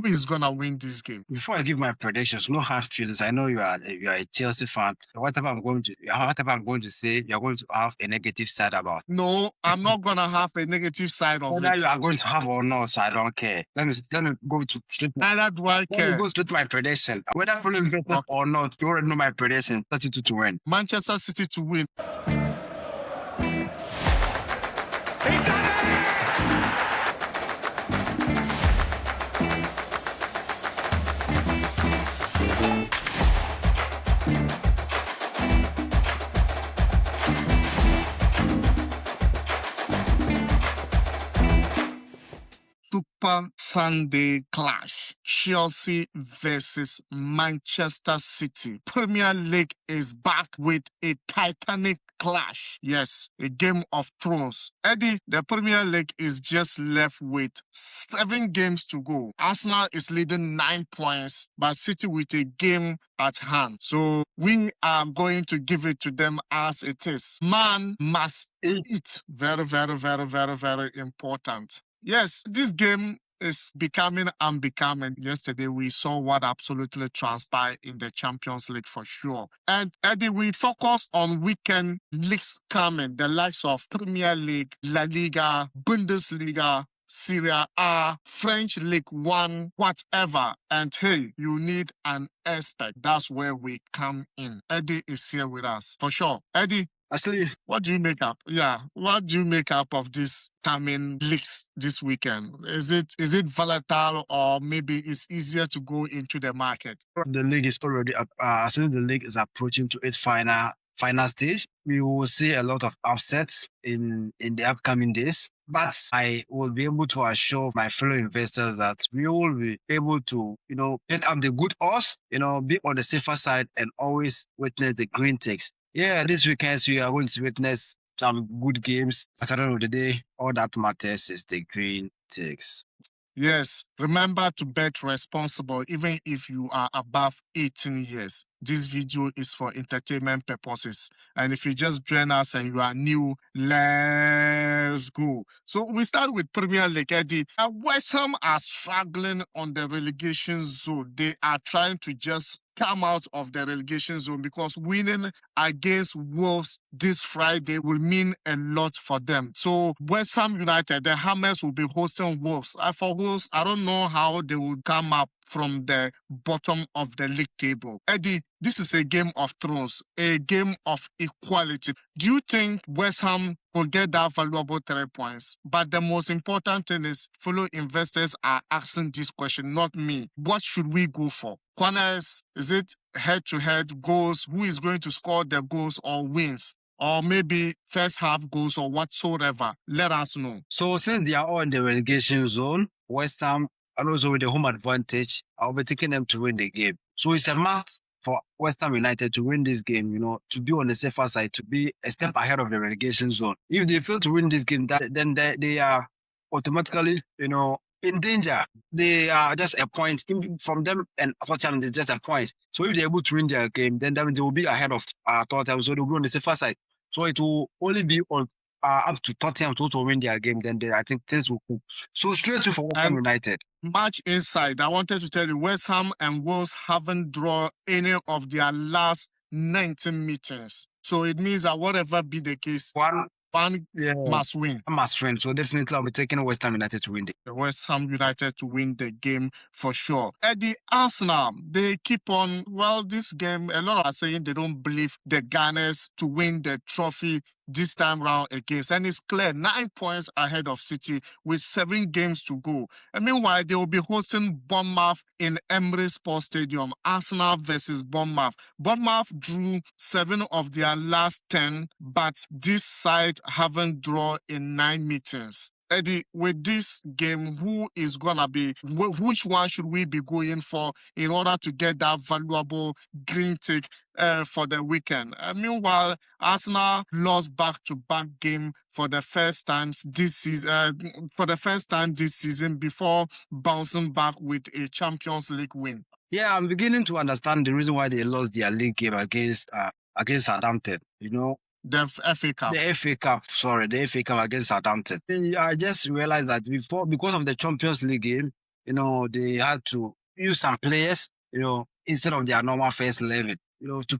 is gonna win this game? Before I give my predictions, no hard feelings. I know you are a Chelsea fan. Whatever I'm going to say, you're going to have a negative side about. No, I'm not gonna have a negative side of Whether it. you are going to have or not, so I don't care. Let me go to straight. Neither do I Let me care. go straight to my prediction. Whether fully investors or not, you already know my prediction. 32 to win. Manchester City to win. Super Sunday clash. Chelsea versus Manchester City. Premier League is back with a titanic clash. Yes, a Game of Thrones. Eddie, the Premier League is just left with 7 games to go. Arsenal is leading 9 points, but City with a game at hand. So we are going to give it to them as it is. Man must eat. Very, very, very, very, very important. Yes, this game is becoming unbecoming. Yesterday, we saw what absolutely transpired in the Champions League for sure. And Eddie, we focus on weekend leagues coming, the likes of Premier League, La Liga, Bundesliga, Serie A, French League 1, whatever. And hey, you need an expert. That's where we come in. Eddie is here with us for sure. Eddie, Actually, what do you make up? Yeah, what do you make up of this coming leaks this weekend? Is it volatile, or maybe it's easier to go into the market? the league is already since the league is approaching to its final stage, we will see a lot of upsets in the upcoming days. But I will be able to assure my fellow investors that we will be able to, pick up the good odds, be on the safer side and always witness the green ticks. Yeah, this weekend we are going to witness some good games. At the end of the day, all that matters is the green ticks. Yes, remember to bet responsible even if you are above 18 years. This video is for entertainment purposes. And if you just join us and you are new, let's go. So we start with Premier League, Eddie. West Ham are struggling on the relegation zone. They are trying to just come out of the relegation zone because winning against Wolves this Friday will mean a lot for them. So West Ham United, the Hammers will be hosting Wolves. For Wolves, I don't know how they will come up from the bottom of the league table. Eddie, this is a Game of Thrones, a game of equality. Do you think West Ham will get that valuable 3 points? But the most important thing is fellow investors are asking this question, not me. What should we go for? Corners, is it head-to-head goals? Who is going to score the goals or wins? Or maybe first half goals or whatsoever? Let us know. So since they are all in the relegation zone, West Ham, and also with the home advantage, I'll be taking them to win the game. So it's a must for West Ham United to win this game, to be on the safer side, to be a step ahead of the relegation zone. If they fail to win this game, then they are automatically, in danger. They are just a point from them, and Tottenham is just a point. So if they're able to win their game, then they will be ahead of Tottenham, so they'll be on the safer side. So it will only be on up to Tottenham to also win their game, then I think things will go. So straight to for West Ham United. Match inside, I wanted to tell you, West Ham and Wolves haven't drawn any of their last 19 meetings. So it means that whatever be the case, one must win. Must win. So definitely I'll be taking West Ham United to win the West Ham United to win the game for sure. Eddie, Arsenal, they keep on, this game, a lot are saying they don't believe the Gunners to win the trophy this time round against. And it's clear, 9 points ahead of City with 7 games to go. And meanwhile, they will be hosting Bournemouth in Emirates Sports Stadium. Arsenal versus Bournemouth. Bournemouth drew 7 of their last 10, but this side haven't drawn in 9 meetings. Eddie, with this game, who is going to be, which one should we be going for in order to get that valuable green tick for the weekend? Meanwhile, Arsenal lost back-to-back game for the first time this season, before bouncing back with a Champions League win. Yeah, I'm beginning to understand the reason why they lost their league game against Southampton, The FA Cup. The FA Cup against Southampton. I just realized that because of the Champions League game, they had to use some players, instead of their normal first 11, to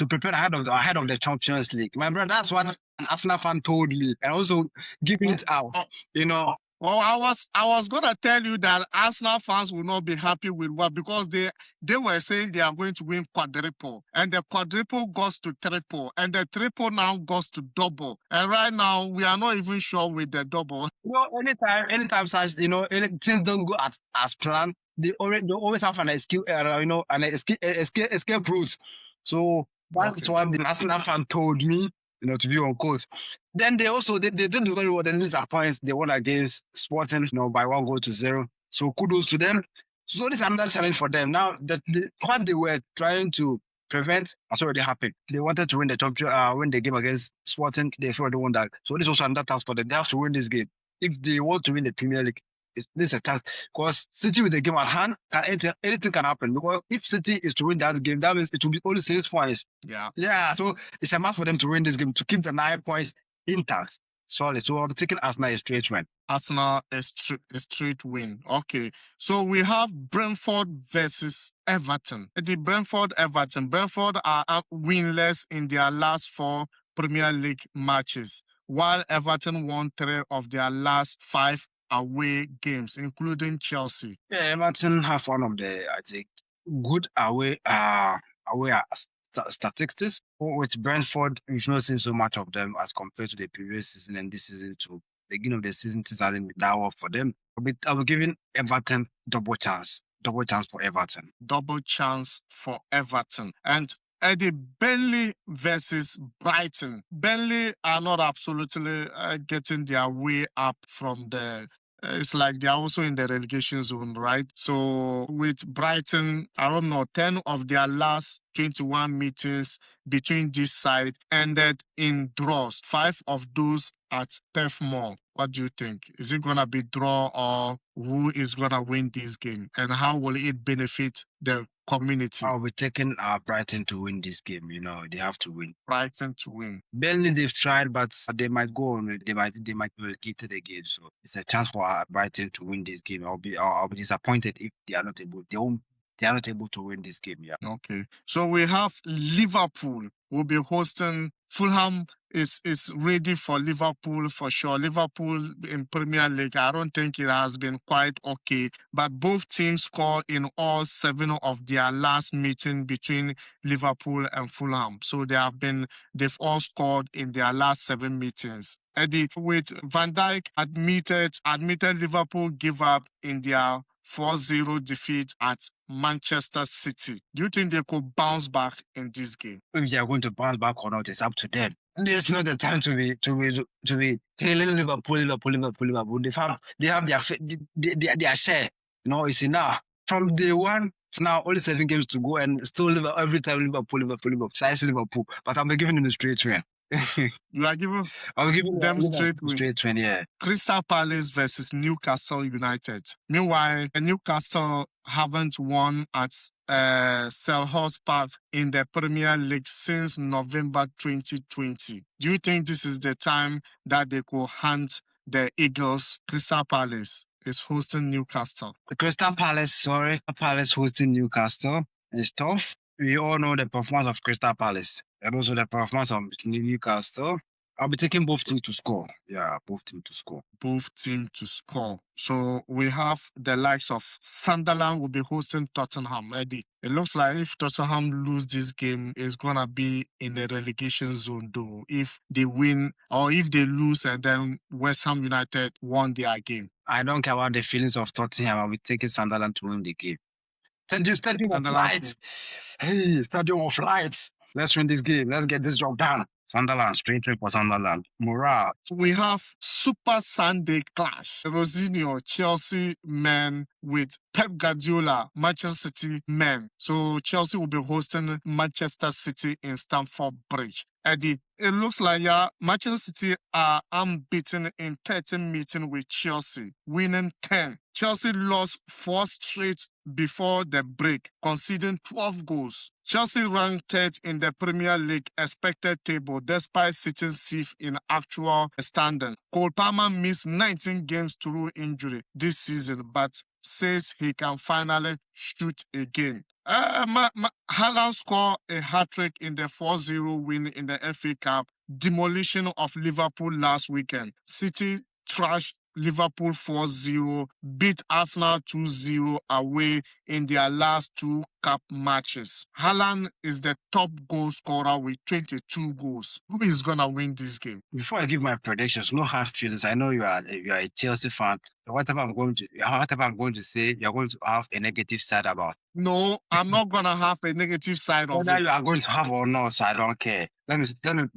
prepare ahead of the Champions League. My brother, that's what an Arsenal fan told me, and also giving it out. Oh, You know, well, I was gonna tell you that Arsenal fans will not be happy with what, because they were saying they are going to win quadruple, and the quadruple goes to triple, and the triple now goes to double, and right now we are not even sure with the double. anytime such things don't go as planned, they always have an escape, escape route. So that's Okay. what the national fan told me, to be on course. Then they did very well. They lose their points. They won against Sporting, by 1-0. So kudos to them. So this is another challenge for them. Now what they were trying to prevent has already happened. They wanted to win the game against Sporting. They already won that. So this is also another task for them. They have to win this game if they want to win the Premier League. This is a task, because City with the game at hand, anything can happen. Because if City is to win that game, that means it will be only 6 points. Yeah. So it's a must for them to win this game to keep the 9 points intact. Solid. So I'm taking Arsenal a straight win. Arsenal a straight win. Okay. So we have Brentford versus Everton. The Brentford are winless in their last 4 Premier League matches, while Everton won 3 of their last 5 away games, including Chelsea. Yeah, Everton have one of the, I think, good away statistics. With Brentford, we've not seen so much of them as compared to the previous season and this season too. The beginning of the season things hasn't been that well for them. I'll be giving Everton double chance for Everton. Double chance for Everton. And Eddie, Burnley versus Brighton. Burnley are not absolutely getting their way up from the. It's like they are also in the relegation zone, right? So with Brighton, I don't know, 10 of their last 21 meetings between this side ended in draws. 5 of those at Turf Moor. What do you think? Is it gonna be draw, or who is gonna win this game, and how will it benefit the community? I'll be taking Brighton to win this game. They have to win. Brighton to win. Burnley, they've tried, but they might go on. They might be relegated again. So it's a chance for Brighton to win this game. I'll be disappointed if they are not able. They are not able to win this game. Yeah. Okay. So we have Liverpool will be hosting Fulham. Is ready for Liverpool for sure. Liverpool in Premier League, I don't think it has been quite okay, but both teams scored in all 7 of their last meeting between Liverpool and Fulham. So they've all scored in their last 7 meetings. Eddie, with Van Dijk admitted Liverpool give up in their 4-0 defeat at Manchester City. Do you think they could bounce back in this game? If they are going to bounce back or not, it's up to them. There's not the time to be hailing Liverpool. They have their share. It's enough. From day one to now, only 7 games to go, and still every time Liverpool. So I say Liverpool, but I'm giving them a straight win. You are giving I'm giving them straight win. Straight win, yeah. Crystal Palace versus Newcastle United. Meanwhile, Newcastle haven't won at Selhurst Park in the Premier League since November 2020. Do you think this is the time that they could hunt the Eagles? Crystal Palace is hosting Newcastle. Crystal Palace hosting Newcastle is tough. We all know the performance of Crystal Palace and also the performance of Newcastle. I'll be taking both teams to score. Yeah, both teams to score. Both teams to score. So we have the likes of Sunderland will be hosting Tottenham. Eddie, it looks like if Tottenham lose this game, it's going to be in the relegation zone though. If they win or if they lose and then West Ham United won their game. I don't care about the feelings of Tottenham. I'll be taking Sunderland to win the game. Stadium of light. Hey, Stadium of light. Let's win this game. Let's get this job done. Sunderland, straight trip for Sunderland. Morale. We have Super Sunday clash. Rosinho, Chelsea men with Pep Guardiola, Manchester City men. So Chelsea will be hosting Manchester City in Stamford Bridge. Eddie, it looks like Manchester City are unbeaten in 13 meetings with Chelsea, winning 10. Chelsea lost 4 straight before the break, conceding 12 goals. Chelsea ranked 3rd in the Premier League expected table despite sitting 6th in actual standing. Cole Palmer missed 19 games through injury this season, but says he can finally shoot again. Haaland scored a hat-trick in the 4-0 win in the FA Cup, demolition of Liverpool last weekend. City trashed Liverpool 4-0, beat Arsenal 2-0 away in their last two cup matches. Haaland is the top goal scorer with 22 goals. Who is going to win this game? Before I give my predictions, no hard feelings. I know you are a Chelsea fan. So whatever I'm going to say, you're going to have a negative side about. No, I'm not going to have a negative side of Whether it. you are going to have or not, so I don't care. Let me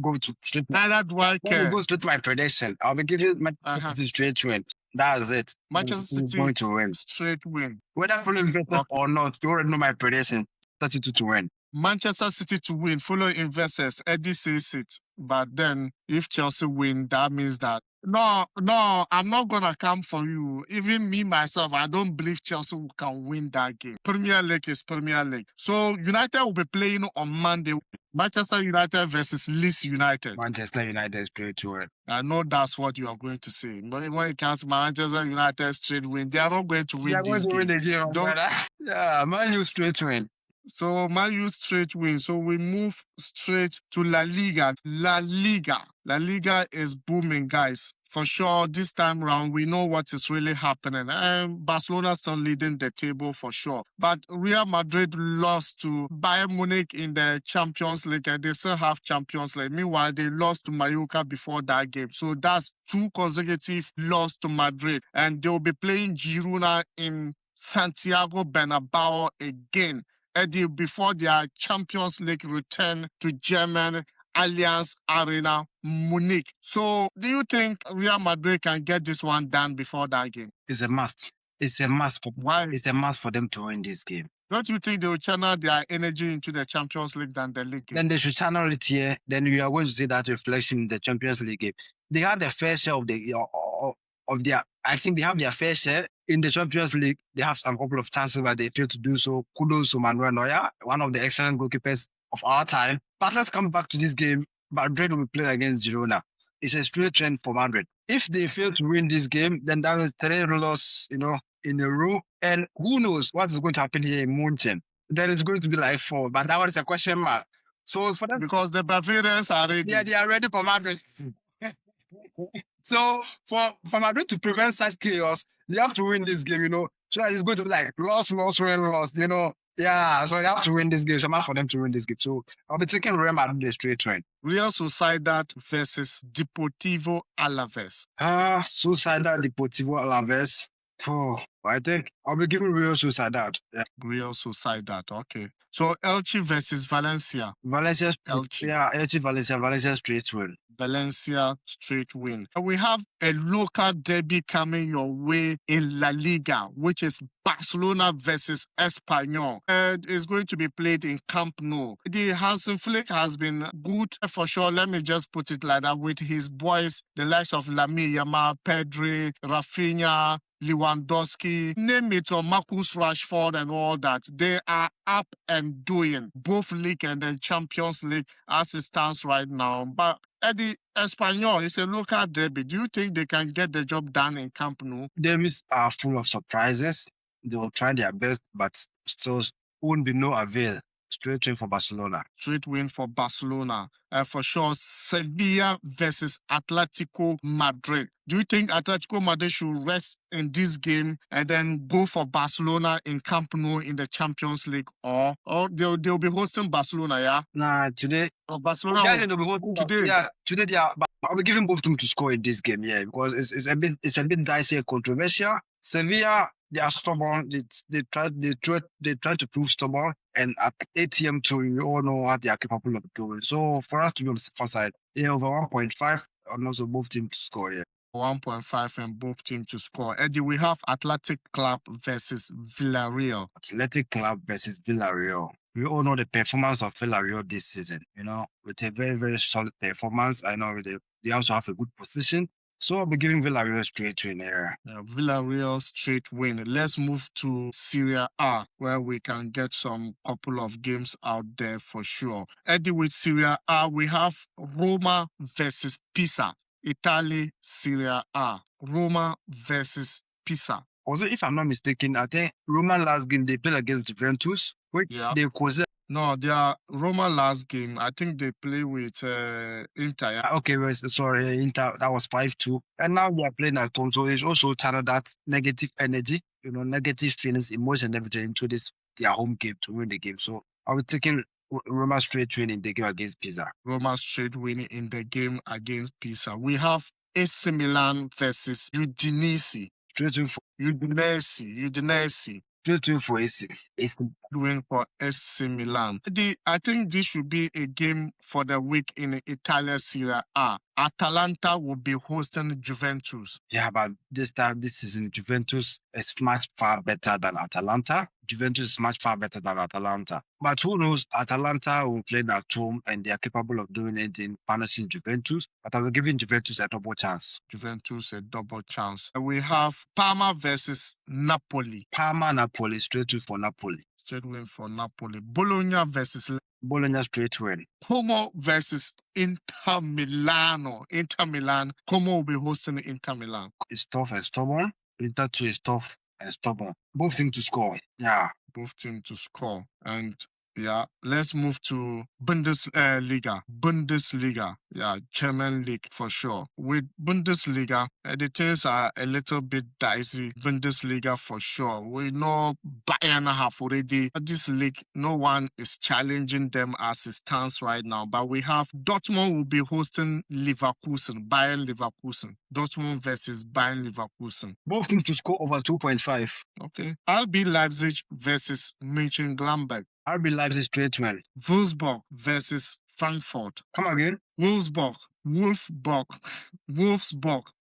go to straight. Neither do I Let me care. go straight to my prediction. I'll be giving my City straight win. That's it. Manchester Who's City going to win. straight win. Whether following investors or not, you already know my prediction. 32 to win. Manchester City to win. Follow investors. Eddie says it. But then if Chelsea win, that means that no, I'm not gonna come for you. Even me myself, I don't believe Chelsea can win that game. Premier League is Premier League. So United will be playing on Monday. Manchester United versus Leeds United. Manchester United straight to win. I know that's what you are going to say. But when it comes to Manchester United straight win, they are not going to win They are this going to win game. the game, brother. Yeah, Man U straight win. So Man U straight win. So we move straight to La Liga. La Liga. La Liga is booming, guys. For sure, this time round, we know what is really happening. And Barcelona still leading the table for sure. But Real Madrid lost to Bayern Munich in the Champions League, and they still have Champions League. Meanwhile, they lost to Mallorca before that game. So that's two consecutive losses to Madrid. And they'll be playing Girona in Santiago Bernabeu again. Eddie, before their Champions League return to German Allianz Arena, Munich. So, do you think Real Madrid can get this one done before that game? It's a must. It's a must. Why? It's a must for them to win this game. Don't you think they will channel their energy into the Champions League than the League game? Then they should channel it here. Then we are going to see that reflection in the Champions League game. They had their fair share of their. I think they have their fair share in the Champions League. They have some couple of chances, but they failed to do so. Kudos to Manuel Neuer, one of the excellent goalkeepers of our time. But let's come back to this game. Madrid will be playing against Girona. It's a straight trend for Madrid. If they fail to win this game, then that is 3 losses, in a row. And who knows what is going to happen here in Munchen? There is going to be like 4, but that was a question mark. So for them, because the Bavarians are ready. Yeah, they are ready for Madrid. So for Madrid to prevent such chaos, they have to win this game, So it's going to be like loss, win, loss, Yeah, so they have to win this game. So I'm asked for them to win this game. So I'll be taking Real Madrid straight train. Real Sociedad versus Deportivo Alaves. Sociedad Deportivo Alaves. Oh, I think I'll be giving Real Sociedad. Yeah. Real Sociedad, okay. So Elche versus Valencia. Valencia, Elche. Yeah, Elche, Valencia straight win. Valencia straight win. We have a local derby coming your way in La Liga, which is Barcelona versus Espanyol. And it's going to be played in Camp Nou. The Hansen Flick has been good for sure. Let me just put it like that, with his boys, the likes of Lamine Yamal, Pedri, Rafinha, Lewandowski, name it, or Marcus Rashford and all that. They are up and doing both League and the Champions League as it stands right now. But Eddie, Espanyol is a local derby. Do you think they can get the job done in Camp Nou? Derbies are full of surprises. They will try their best, but still won't be no avail. Straight win for Barcelona. Straight win for Barcelona. For sure, Sevilla versus Atlético Madrid. Do you think Atlético Madrid should rest in this game and then go for Barcelona in Camp Nou in the Champions League, or they'll be hosting Barcelona? Yeah. Nah, today. Barcelona. Yeah, they'll be hosting today. Yeah, today they are. But I'll be giving both teams to score in this game. Yeah, because it's a bit dicey and controversial. Sevilla, they are stubborn. They try to prove stubborn, and at ATM too, we all know what they are capable of doing. So for us to be on the safer side, over 1.5, and also both teams to score. Yeah. 1.5 and both teams to score. Eddie, we have Athletic Club versus Villarreal. Athletic Club versus Villarreal. We all know the performance of Villarreal this season, with a very, very solid performance. I know they also have a good position. So I'll be giving Villarreal straight win here. Villarreal straight win. Let's move to Serie A, where we can get some couple of games out there for sure. Eddie, with Serie A, we have Roma versus Pisa. Italy, Serie A. Roma versus Pisa. Also, if I'm not mistaken, I think Roma last game they played against Juventus, which Yeah. they caused. No, their Roma last game, I think they play with Inter. Yeah. Okay, well, sorry, Inter, that was 5-2. And now we are playing at home, so it's also channel that negative energy, negative feelings, emotion, everything into their home game to win the game. So I was taking Roma straight win in the game against Pisa. Roma straight winning in the game against Pisa. We have AC Milan versus Udinese. Straight win for Udinese. Straight win for AC. Win for AC Milan. I think this should be a game for the week in Italian Serie A. Atalanta will be hosting Juventus. Yeah, but this season, Juventus is much far better than Atalanta. Juventus is much far better than Atalanta. But who knows? Atalanta will play at home and they are capable of doing it in punishing Juventus. But I will give Juventus a double chance. Juventus a double chance. We have Parma versus Napoli. Parma, Napoli, straight win for Napoli. Straight win for Napoli. Bologna versus Bologna straight win. Como versus Inter Milano. Inter Milan. Como will be hosting Inter Milan. It's tough and stubborn. Inter too is tough and stubborn. Both teams to score. Yeah. Both teams to score. And yeah, let's move to Bundesliga. Bundesliga, yeah, German league for sure. With Bundesliga, the things are a little bit dicey. Bundesliga for sure. We know Bayern have already this league. No one is challenging them as it stands right now. But we have Dortmund will be hosting Leverkusen, Bayern Leverkusen. Dortmund versus Bayern Leverkusen. Both teams to score over 2.5. Okay. RB Leipzig versus Mönchengladbach. RB Leipzig straight win. Wolfsburg versus Frankfurt. Come again. Wolfsburg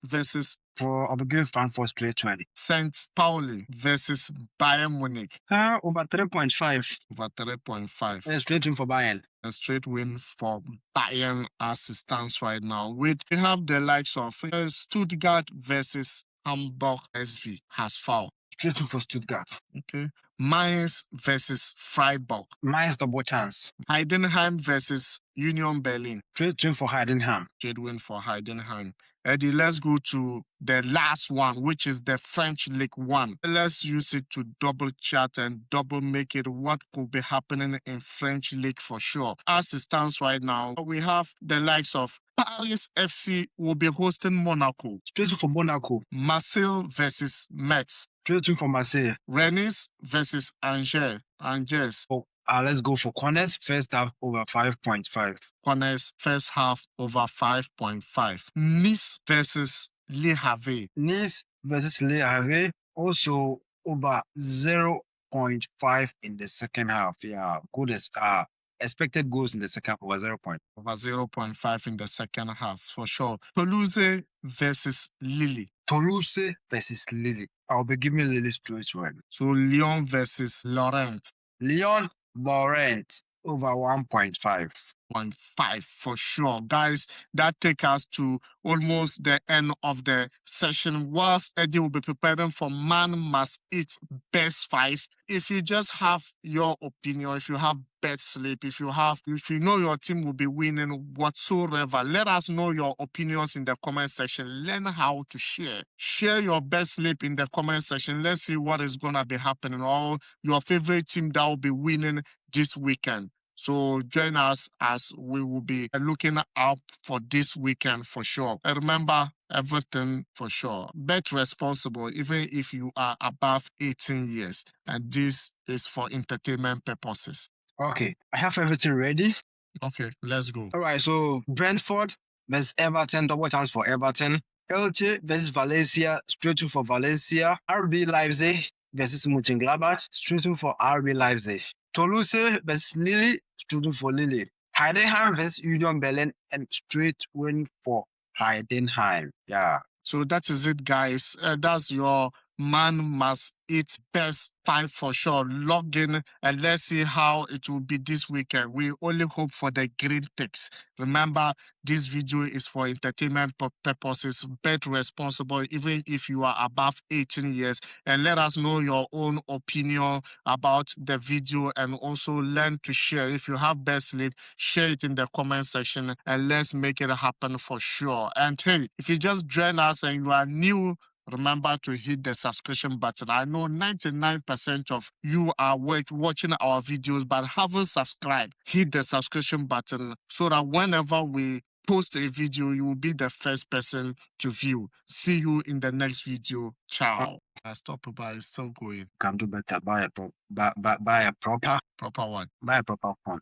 versus I'll be giving Frankfurt straight win. St. Pauli versus Bayern Munich. Over 3.5. Over 3.5. And straight win for Bayern. A straight win for Bayern as it stands right now. We have the likes of Stuttgart versus Hamburg SV has foul. Straight win for Stuttgart. Okay. Mainz versus Freiburg. Mainz double chance. Heidenheim versus Union Berlin. Straight win for Heidenheim. Straight win for Heidenheim. Eddie, let's go to the last one, which is the French Ligue 1. Let's use it to double chat and double make it what could be happening in French League for sure. As it stands right now, we have the likes of Paris FC will be hosting Monaco. Straight win for Monaco. Marseille versus Metz. Straight win for Marseille. Rennes versus Angers. Let's go for corners. First half over 5.5. Corners first half over 5.5. Nice versus Le Havre. Nice versus Le Havre also over 0.5 in the second half. Yeah, good as expected goals in the second half over 0. Over 0.5 in the second half for sure. Toulouse versus Lille. Toulouse versus Lille. I'll be giving Lille straight win. So Lyon versus Lorient. Lyon over 1.5. 1.5 for sure. Guys, that takes us to almost the end of the session. Whilst Eddie will be preparing for Man Must Eat Best 5. If you just have your opinion, if you have bet sleep, if you know your team will be winning whatsoever, let us know your opinions in the comment section. Learn how to share. Share your best sleep in the comment section. Let's see what is going to be happening. Or your favorite team that will be winning this weekend. So join us as we will be looking out for this weekend for sure. And remember, Everton for sure. Bet responsible even if you are above 18 years. And this is for entertainment purposes. Okay, I have everything ready. Okay, let's go. All right, so Brentford versus Everton, double chance for Everton. Elche versus Valencia, straight for Valencia. RB Leipzig versus Mönchengladbach, straight for RB Leipzig. Toulouse versus Lille, straight for Lille. Heidenheim versus Union Berlin, and straight win for Heidenheim. Yeah. So that is it, guys. That's your Man Must Eat Best 5 for sure. Log in and let's see how it will be this weekend. We only hope for the green ticks. Remember, this video is for entertainment purposes. Bet responsible even if you are above 18 years. And let us know your own opinion about the video and also learn to share. If you have best sleep, share it in the comment section and let's make it happen for sure. And hey, if you just join us and you are new remember to hit the subscription button. I know 99% of you are watching our videos but haven't subscribed. Hit the subscription button so that whenever we post a video, you will be the first person to view. See you in the next video. Ciao. I stop, but it's still going. Can do better. Buy a proper Proper one. buy a proper phone.